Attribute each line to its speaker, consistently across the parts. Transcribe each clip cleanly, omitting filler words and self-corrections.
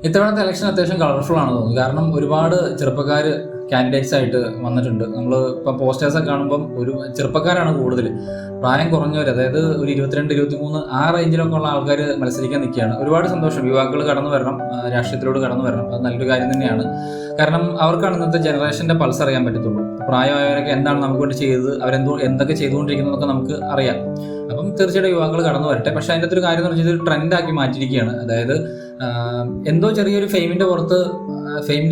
Speaker 1: ഇത്തവണത്തെ ഇലക്ഷൻ അത്യാവശ്യം കളർഫുൾ ആണെന്ന് തോന്നുന്നു. കാരണം ഒരുപാട് ചെറുപ്പക്കാർ കാൻഡിഡേറ്റ്സ് ആയിട്ട് വന്നിട്ടുണ്ട്. നമ്മൾ ഇപ്പം പോസ്റ്റേഴ്സൊക്കെ കാണുമ്പം ഒരു ചെറുപ്പക്കാരാണ് കൂടുതൽ. പ്രായം കുറഞ്ഞവർ, അതായത് ഒരു 22, 23 ആ റേഞ്ചിലൊക്കെ ഉള്ള ആൾക്കാർ മത്സരിക്കാൻ നിൽക്കുകയാണ്. ഒരുപാട് സന്തോഷം. യുവാക്കൾ കടന്നു വരണം, രാഷ്ട്രീയത്തിലോട് കടന്നു വരണം. അത് നല്ലൊരു കാര്യം തന്നെയാണ്. കാരണം അവർക്കാണ് ഇന്നത്തെ ജനറേഷൻ്റെ പൾസ് അറിയാൻ പറ്റത്തുള്ളൂ. പ്രായമായവരൊക്കെ എന്താണ് നമുക്ക് വേണ്ടി ചെയ്തത്, എന്തൊക്കെ ചെയ്തുകൊണ്ടിരിക്കുന്നതൊക്കെ നമുക്ക് അറിയാം. അപ്പം തീർച്ചയായിട്ടും യുവാക്കൾ കടന്നു വരട്ടെ. പക്ഷേ അതിൻ്റെ ഒരു കാര്യം എന്ന് പറഞ്ഞാൽ ഇതൊരു ട്രെൻഡാക്കി മാറ്റിയിരിക്കുകയാണ്. അതായത് എന്തോ ചെറിയൊരു ഫെയിമിന്റെ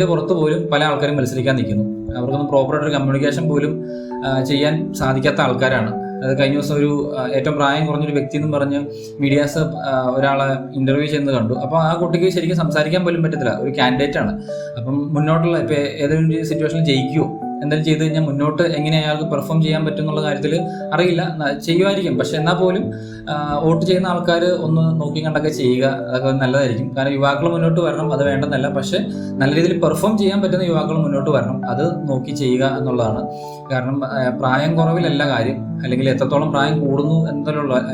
Speaker 1: പുറത്ത് പോലും പല ആൾക്കാരും മത്സരിക്കാൻ നിൽക്കുന്നു. അവർക്കൊന്നും പ്രോപ്പറായിട്ടൊരു കമ്മ്യൂണിക്കേഷൻ പോലും ചെയ്യാൻ സാധിക്കാത്ത ആൾക്കാരാണ്. അത് കഴിഞ്ഞ ദിവസം ഒരു ഏറ്റവും പ്രായം കുറഞ്ഞൊരു വ്യക്തി എന്നും പറഞ്ഞ് മീഡിയാസ് ഒരാളെ ഇന്റർവ്യൂ ചെയ്യുന്നത് കണ്ടു. അപ്പോൾ ആ കുട്ടിക്ക് ശരിക്കും സംസാരിക്കാൻ പോലും പറ്റത്തില്ല. ഒരു കാൻഡിഡേറ്റ് ആണ്. അപ്പം മുന്നോട്ടുള്ള ഇപ്പോൾ ഏതെങ്കിലും സിറ്റുവേഷനിൽ ജയിക്കുമോ, എന്തെങ്കിലും ചെയ്ത് കഴിഞ്ഞാൽ മുന്നോട്ട് എങ്ങനെ അയാൾക്ക് പെർഫോം ചെയ്യാൻ പറ്റും എന്നുള്ള കാര്യത്തിൽ അറിയില്ല. ചെയ്യുമായിരിക്കും, പക്ഷെ എന്നാൽ പോലും വോട്ട് ചെയ്യുന്ന ആൾക്കാർ ഒന്ന് നോക്കി കണ്ടൊക്കെ ചെയ്യുക. അതൊക്കെ നല്ലതായിരിക്കും. കാരണം യുവാക്കൾ മുന്നോട്ട് വരണം, അത് വേണ്ടെന്നല്ല. പക്ഷെ നല്ല രീതിയിൽ പെർഫോം ചെയ്യാൻ പറ്റുന്ന യുവാക്കൾ മുന്നോട്ട് വരണം, അത് നോക്കി ചെയ്യുക എന്നുള്ളതാണ്. കാരണം പ്രായം കുറവിലല്ല കാര്യം, അല്ലെങ്കിൽ എത്രത്തോളം പ്രായം കൂടുന്നു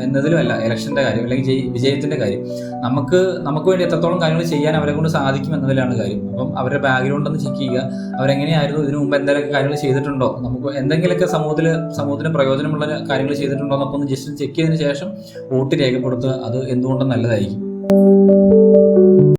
Speaker 1: എന്നതിലുമല്ല ഇലക്ഷൻ്റെ കാര്യം, അല്ലെങ്കിൽ വിജയത്തിൻ്റെ കാര്യം. നമുക്ക് വേണ്ടി എത്രത്തോളം കാര്യങ്ങൾ ചെയ്യാൻ അവരെ കൊണ്ട് സാധിക്കും എന്നതിലാണ് കാര്യം. അപ്പം അവരുടെ ബാക്ക്ഗ്രൗണ്ട് ഒന്ന് ചെക്ക് ചെയ്യുക. അവരെങ്ങനെയായിരുന്നു, ഇതിനു മുമ്പ് എന്തെങ്കിലുമൊക്കെ കാര്യങ്ങൾ ചെയ്തിട്ടുണ്ടോ, നമുക്ക് എന്തെങ്കിലുമൊക്കെ സമൂഹത്തിന് പ്രയോജനമുള്ള കാര്യങ്ങൾ ചെയ്തിട്ടുണ്ടോ എന്നൊക്കെ ഒന്ന് ജസ്റ്റ് ചെക്ക് ചെയ്തതിന് ശേഷം വോട്ട് രേഖപ്പെടുത്തുക. അത് എന്തുകൊണ്ടും നല്ലതായിരിക്കും.